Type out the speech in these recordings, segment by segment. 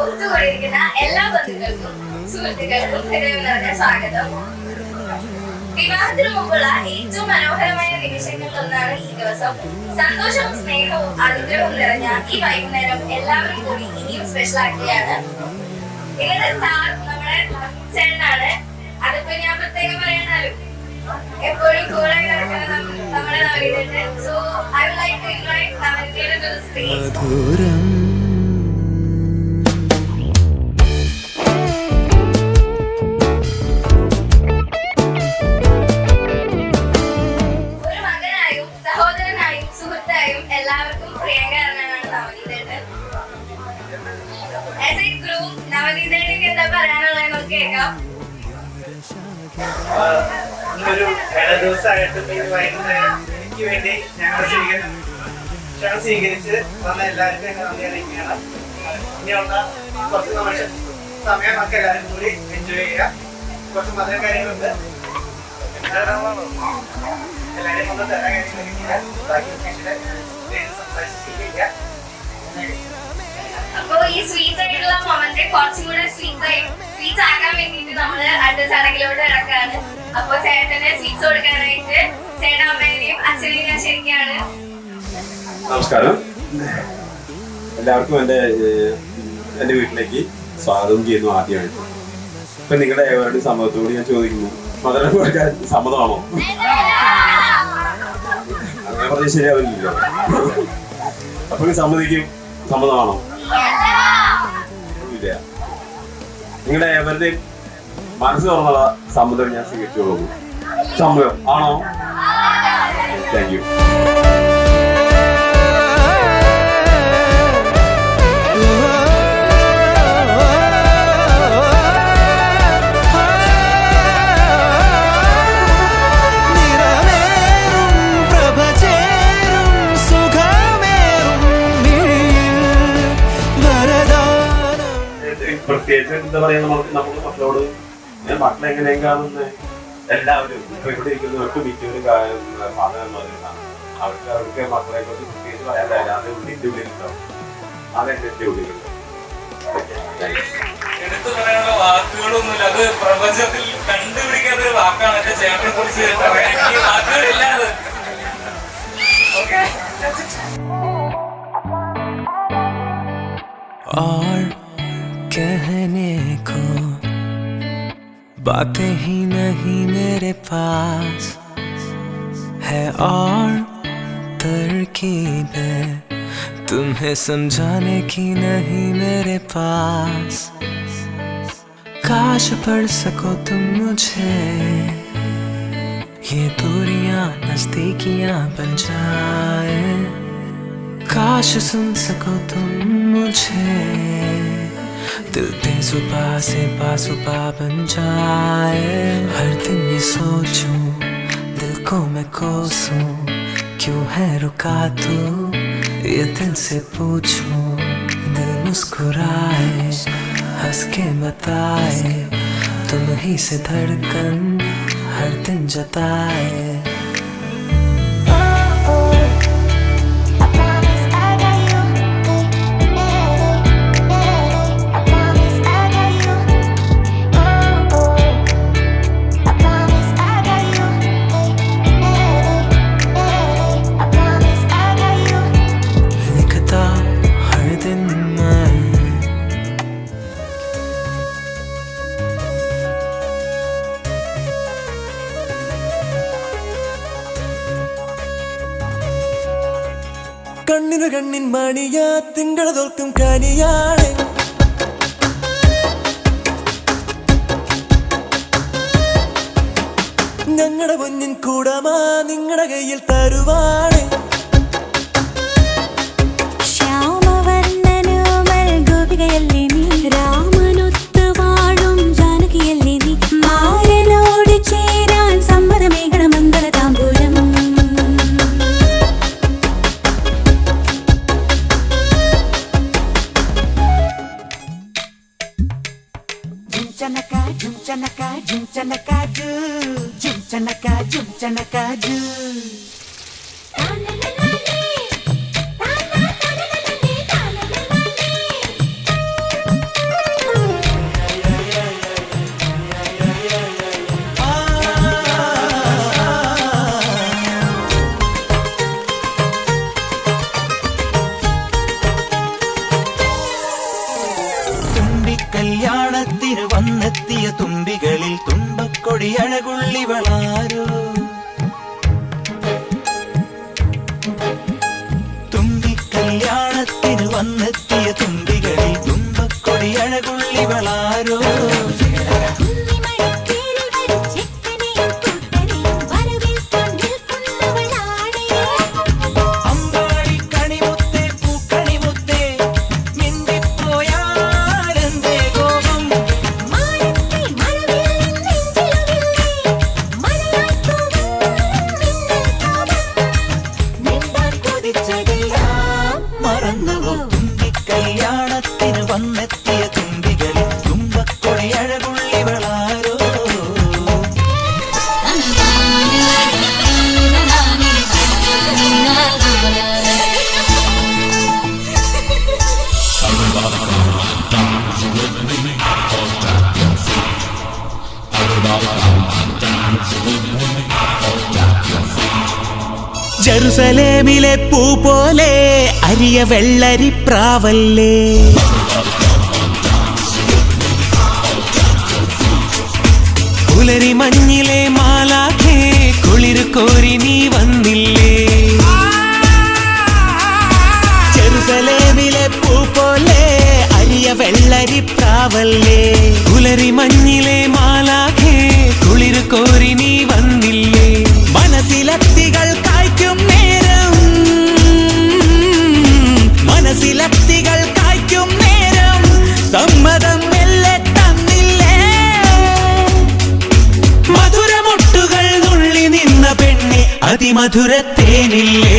ഒത്തുകൂടിയിരിക്കുന്ന എല്ലാ ബന്ധുക്കൾക്കും സുഹൃത്തുക്കൾക്കും ഹൃദയം നിറഞ്ഞ സ്വാഗതം. വിവാഹത്തിനു മുമ്പുള്ള ഏറ്റവും മനോഹരമായ നിമിഷങ്ങളിലൊന്നാണ് ഈ ദിവസം. സന്തോഷവും സ്നേഹവും അനുഗ്രഹവും നിറഞ്ഞ ഈ വൈകുന്നേരം എല്ലാവരും കൂടി ഇനിയും സ്പെഷ്യൽ ആക്കുകയാണ്. ഇന്നത്തെ സ്റ്റാർ നമ്മുടെ ചേട്ടനാണ്. അതിപ്പോ ഞാൻ പ്രത്യേകം പറയണല്ലോ, എപ്പോഴും കൂടെ കിടക്കുന്ന നമ്മുടെ നവനീതേട്ടൻ. So I would like to invite നവനീതേട്ടൻ ടു ദി സ്റ്റേജ്. എല്ലാവർക്കും പ്രിയങ്കരനാണ് നവനീതേട്ടൻ. ആസ് എ ഗ്രൂം നവനീതേട്ടൻ എന്താ പറയാനുള്ളത് നമുക്ക് കേൾക്കാം. ഒരു ദിവസമായിട്ട് വൈകുന്നേരം എനിക്ക് വേണ്ടി ഞങ്ങൾ സ്വീകരിച്ച് വന്ന എല്ലാവർക്കും നന്ദി അറിയിക്കുകയാണ്. ഇനിയുള്ള കുറച്ച് നിമിഷം സമയം നമുക്ക് എല്ലാവരും കൂടി എൻജോയ് ചെയ്യാം. കുറച്ച് മധുര കാര്യങ്ങളുണ്ട്, എല്ലാവരും ഒന്ന് തരാൻ കാര്യങ്ങളൊക്കെ അപ്പൊ ഈ സ്വീറ്റ് ആയിട്ടുള്ള മൊമെന്റ് കുറച്ചും കൂടെ സ്വീറ്റ്സ് ആകാൻ വേണ്ടിട്ട് നമ്മള് അടുത്ത ചടങ്ങിലോട്ട് ഇറക്കാണ്. അപ്പൊ ചേട്ടന് സ്വീറ്റ്സ് കൊടുക്കാനായിട്ട് ചേട്ടൻ അമ്മേനെയും അച്ഛനെയും ഞാൻ ക്ഷണിക്കുകയാണ്. നമസ്കാരം, എല്ലാവർക്കും എൻ്റെ വീട്ടിലേക്ക് സ്വാഗതം ചെയ്യുന്നു. ആദ്യമായിട്ട് ഇപ്പൊ നിങ്ങളുടെ ഏവരുടെ സമ്മതത്തോട് ഞാൻ ചോദിക്കുന്നു, മധുരം കൊടുക്കാൻ സമ്മതമാണോ? അങ്ങനെ പറഞ്ഞാൽ ശരിയാവില്ലല്ലോ. അപ്പോൾ സമ്മതിക്കും, സമ്മതമാണോ? ഇല്ല. നിങ്ങളുടെ ഏവരുടെയും മനസ്സ് തുറന്നുള്ള സമ്മതം ഞാൻ സ്വീകരിച്ചോളൂ. സമ്മതം ആണോ? Thank you. പ്രത്യേകിച്ച് എന്താ പറയാ, നമുക്ക് മക്കളോട് മക്കളെ എങ്ങനെയും കാണുന്നത് എല്ലാവരും ഇപ്പൊ ഇവിടെ ഇരിക്കുന്നവർക്ക് മിക്കവരും മാതാപിതാക്കളാണ്. അവർക്ക് മക്കളെ കുറിച്ച് പ്രത്യേകിച്ച് പറയാൻ കഴിയില്ല. അത് ഉള്ളിന്റെ ഉള്ളിലുണ്ടാവും, അതെന്റെ ഉള്ളിലുണ്ട്. എടുത്തു പറയാനുള്ള വാക്കുകളൊന്നുമില്ല. അത് പ്രപഞ്ചത്തിൽ കണ്ടുപിടിക്കാത്ത ഒരു വാക്കാണ് എന്റെ ചേട്ടനെ കുറിച്ച് പറയാൻ. എനിക്ക് വാക്കുകളില്ലാതെ. कहने को बातें ही नहीं मेरे पास है, और तरकीबें तुम्हें समझाने की नहीं मेरे पास. काश पढ़ सको तुम मुझे, ये दूरियां नजदीकियां बन जाए. काश सुन सको तुम मुझे, दिल बेजुबा से बाजुबा बन जाए. हर दिन ये सोचूं, दिल को मैं कोसूं, क्यों है रुका तू, ये दिल से पूछूं. दिल मुस्कुराए, हंस के बताए, तुम ही से धड़कन हर दिन जताए. കണ്ണിനു കണ്ണിൻ മണിയാ തിങ്കള തോൽക്കും കനിയാണ്. ഞങ്ങളുടെ പൊന്നിൻ കൂടമാ നിങ്ങളുടെ കയ്യിൽ തരുവാണ്. ശ്യാമവർണ്ണനുമൽ ഗോപികയല്ലേ നീ, രാമനൊത്ത് വാഴും ജാനകിയല്ലേ നീ. മാരനോട് ചേരാൻ സമ്മതമേകണ മംഗള താമ്പൂലം. Jumchanakaju. വന്നെത്തിയ തുമ്പികളിൽ തുമ്പക്കൊടി അഴകുള്ളിവളാരോ തുമ്പിക്കല്യാണത്തിന് വന്നെത്തിയ തുമ്പികളിൽ തുമ്പക്കൊടി അഴകുള്ളിവളാരോ കല്യാണത്തിന് വന്നെത്തിയ തുമ്പികളിൽ തുമ്പക്കൊടി അഴകുള്ളിവളാരോ ജെറുസലേമിലെ പൂ പോലെ അരിയ വെള്ളരിപ്രാവല്ലേ പുലരി മഞ്ഞിലെ മാലാഖേ കുളിരു കോരി നീ വന്നില്ലേ ജെറുസലേമിലെ പൂ പോലെ അരിയ വെള്ളരിപ്രാവല്ലേ പുലരി മഞ്ഞിലെ മാലാഖേ കുളിരു കോരി നീ വന്നില്ലേ മനസ്സിലത്തികൾ കായ്ക്കും നേരം മനസ്സിലത്തികൾ കായ്ക്കും നേരം സമ്മതം മെല്ലെ തന്നില്ലേ മധുരമൊട്ടുകൾ നുള്ളി നിന്ന പെണ്ണെ അതിമധുരത്തേനില്ലേ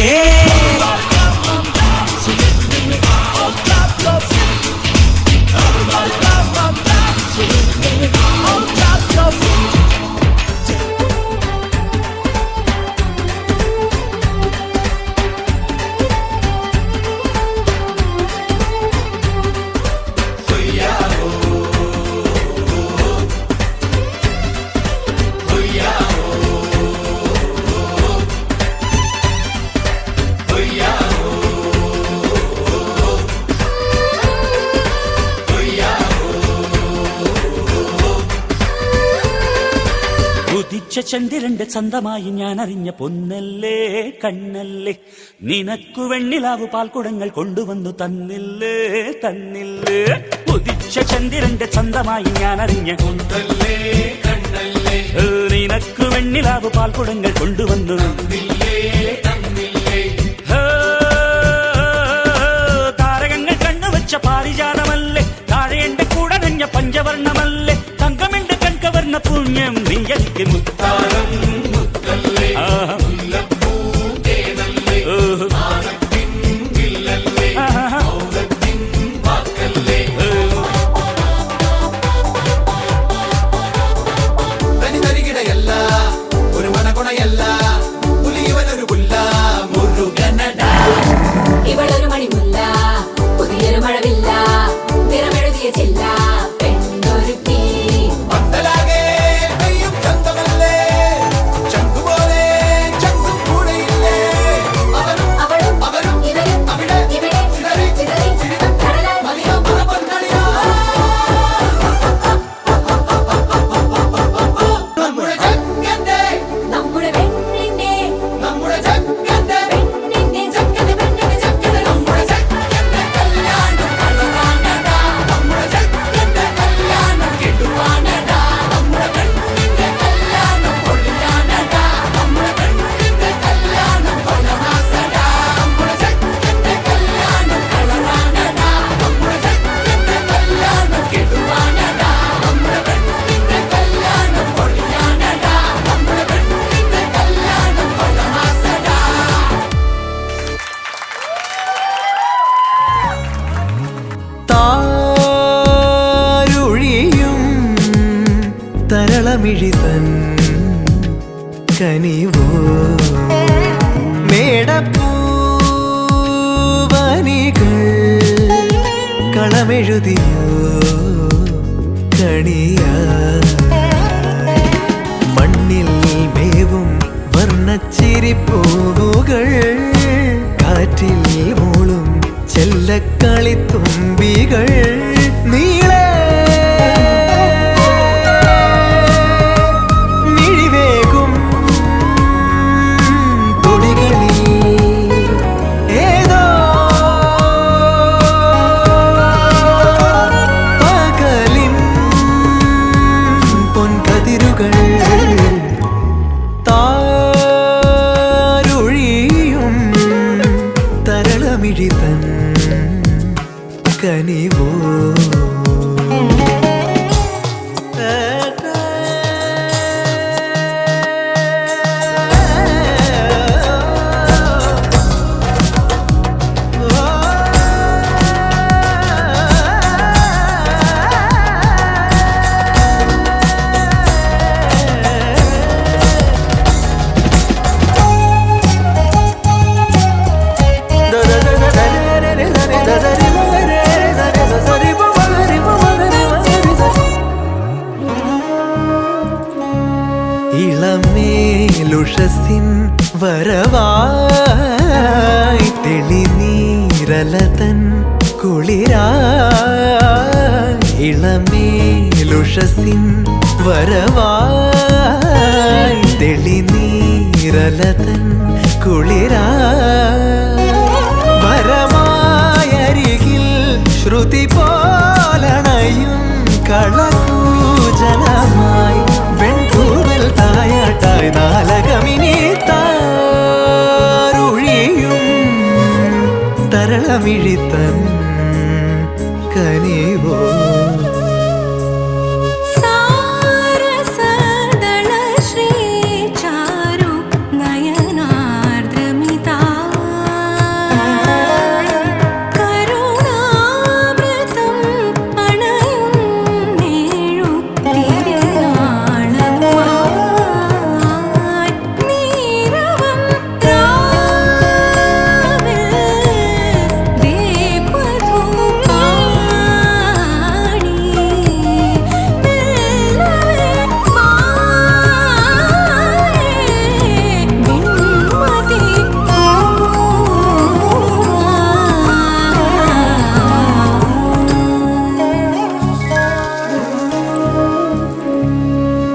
ചന്ദ്രന്റെ ചന്തമായി ഞാൻ അറിഞ്ഞ പൊന്നല്ലേ കണ്ണല്ലേ നിനക്കു വെണ്ണിലാവു പാൽക്കുടങ്ങൾ കൊണ്ടുവന്നു തന്നില്ലേ തന്നില്ലേ ഉദിച്ച ചന്ദ്രന്റെ ചന്തമായി ഞാൻ അറിഞ്ഞ പൊന്നല്ലേ കണ്ണല്ലേ നിനക്കു വെണ്ണിലാവു പാൽക്കുടങ്ങൾ കൊണ്ടുവന്നു താരകങ്ങൾ കണ്ണുവച്ച പാരിജാതമല്ലേ താഴെ എന്റെ കൂടെ നഞ്ഞ പഞ്ചവർണ്ണമല്ലേ തങ്കമെന്റെ കൺകവർണ്ണ പുണ്യം നീയലിക്ക് മുത്താരം മുത്തല്ലേ തനിതരികിടയല്ല ഒരു മണകുണയല്ല പുലിയവനൊരു പുല്ല മുരുകനട ഇവളൊരു മണിമുല്ല പുതിയൊരു മഴവില്ല നിറമെഴുതിയ ചില്ല പെണ്ണൊരുത്തി പന്തലാകെ പെയ്യും ചന്തമല്ലേ ചങ്കുപോലെ ചങ്കും കൂടെയില്ലേ അവരും അവളും അവരും ഇവരും അവിടെ ഇവിടെ ചിതറി ചിതറി ചിരിതം കടലാൽ മതിയോ മറപ്പൊന്നളിയോ നമ്മുടെ ചങ്കന്റെ നമ്മുടെ പെണ്ണിന്റെ നമ്മുടെ ചങ്കന്റെ പെണ്ണിന്റെ ചക്കന്റെ പെണ്ണിന്റെ ചക്കന്റെ നമ്മുടെ ചങ്കന്റെ കല്യാണം കളറാനടാ നമ്മുടെ ചങ്കന്റെ കല്യാണം കെടുവാനടാ നമ്മുടെ പെണ്ണിന്റെ കല്യാണം പൊളിയാനടാ നമ്മുടെ പെണ്ണിന്റെ കല്യാണം പണമാസടാ നമ്മുടെ ചങ്കന്റെ കല്യാണം കളറാനടാ നമ്മുടെ ചങ്കന്റെ കല്യാണം കെടുവാനടാ നമ്മുടെ പെണ്ണിന്റെ കല്യാണം പൊളിയാനടാ നമ്മുടെ പെണ്ണിന്റെ കല്യാണം പണമാസടാ താരുഴിയും തരളമിഴിതൻ കനിവോ മേടപ്പൂവനികൾ കളമെഴുതിയോ കണിയ മണ്ണിൽ മേവും വർണ്ണച്ചിരിപ്പൂവുകൾ കാറ്റിൽ മൂളും ചെല്ലക്കളിത്തുമ്പികൾ നീളേ ഉഷസിൻ വരവായി തെളിനീരലതൻ കുളിരായി വരമായരികിൽ ശ്രുതി പോലണയും കളകൂജലമായി വെൺകൂവൽ തായാട്ടായി നാലകമിനി താരുഴിയും തരളമിഴിത്തൻ കനിവോ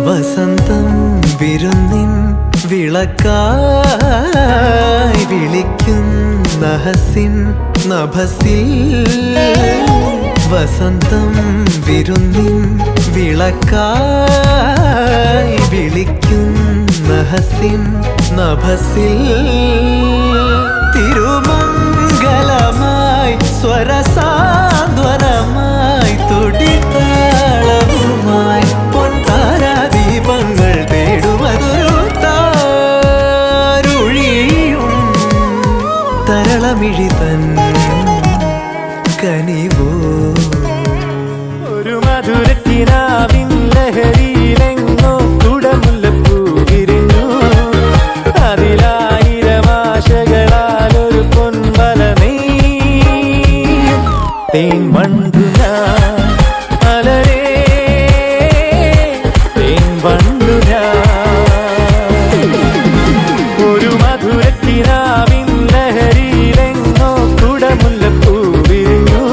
വസന്തം വിരുന്നിൻ വിളക്കായി വിളിക്കുന്ന ഹസിൻ നഭസിൽ വസന്തം വിരുന്നിൻ വിളക്കായി വിളിക്കുന്ന ഹസിൻ നഭസിൽ തിരുമംഗലമായി സ്വരസാന്ത്വനമായി തുടിത്താളവുമായി പൊൻതാരാദീപങ്ങൾ തേടുമതൊരു താരുഴിയും തരളമിഴിതൻ കനിവോ ഒരു മധുരക്കിനാവിൻ ലഹരിയിലെങ്ങോ കുടമുല്ലപ്പൂ വിരിഞ്ഞു അതിലായിരമാശകളാലൊരു പൊൻവല നെയ്യും തേൻ വണ്ടു ഞാൻ അലരേ തേൻ വണ്ടു ഞാൻ ഒരു മധുരക്കിനാവിൻ ലഹരിയിലെങ്ങോ കുടമുല്ലപ്പൂ വിരിഞ്ഞു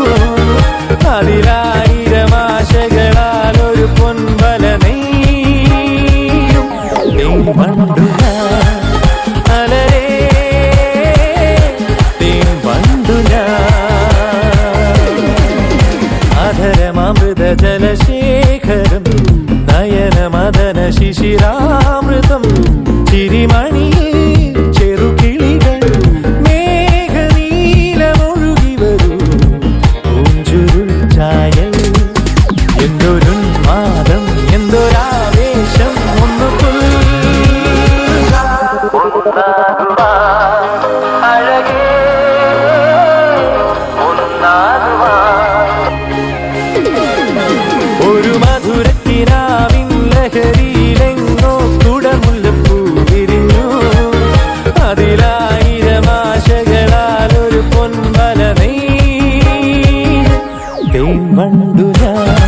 അതിലായിരമാശകളാലൊരു പൊൻവല നെയ്യും തേൻ വണ്ടു ഞാൻ അലരേ തേൻ വണ്ടു ഞാൻ അധരമൃത ജലശേഖരം നയനമദന ശിശിരാമൃതം ചിരിമണിയിൽ ചെറുകിളികൾ മേഘനീലമൊഴുകി വരൂ പൂഞ്ചുരുൾ ചായൽ എന്തൊരുന്മാദം എന്തൊരാവേശം ഒന്നു അഴകേ ഒരു മധുരക്കിനാവിൻ ലഹരിയിലെങ്ങോ കുടമുല്ലപ്പൂ വിരിഞ്ഞു അതിലായിരമാശകളാലൊരു പൊൻവല നെയ്യും തേൻ വണ്ടു ഞാൻ